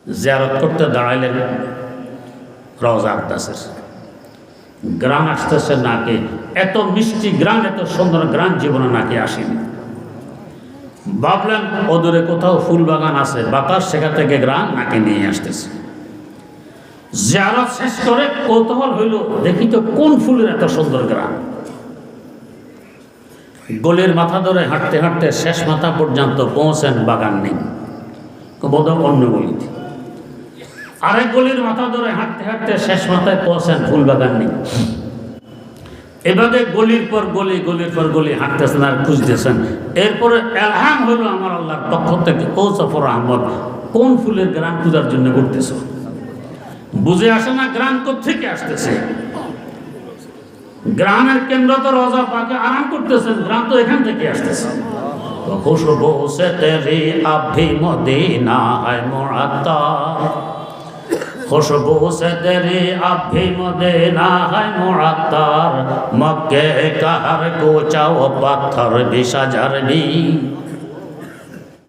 জিয়ারত করতে দাঁড়াইলেন, রওজা আকদাসের গ্রাম আসতেছে নাকে, এত মিষ্টি গ্রাম, এত সুন্দর গ্রাম জীবনে নাকে আসেনি। ভাবলেন ওদূরে কোথাও ফুল বাগান আছে, বাতাস সেখান থেকে গ্রাম নাকে নিয়ে আসতেছে। জিয়ারত শেষ করে কৌতূহল হইল, দেখি তো কোন ফুলের এত সুন্দর গ্রাম। গলির মাথা ধরে হাঁটতে হাঁটতে শেষ মাথা পর্যন্ত পৌঁছেন, বাগান নেই, বোধহয় অন্য গলিতে। আরেক গলির মাথা ধরে হাঁটতে হাঁটতে শেষ মাথায় পৌঁছেন, ফুল বাগান নেই। এভাবে গলির পর গলি, গলির পর গলি হাঁটতেছেন আর খুঁজতেছেন। এরপরে এলহাম হলো আমার আল্লাহর পক্ষ থেকে, ও জফর আহমদ, কোন ফুলের গ্রাম খোঁজার জন্য ঘুরতেছ? বুঝে আসে না গ্রাম কোত্থেকে আসতেছে। গ্রামের কেন্দ্র তো রওজা পাকে আরাম করতেছেন, গ্রাম তো এখান থেকে আসতেছে। খুশবু সে তেরি আভি মদিনা হায় মুআত্তার, খুশবু সে তেরি আভি মদিনা হায় মুআত্তার, মক্কে কা হর কোচা ও পাথর भी सजर भी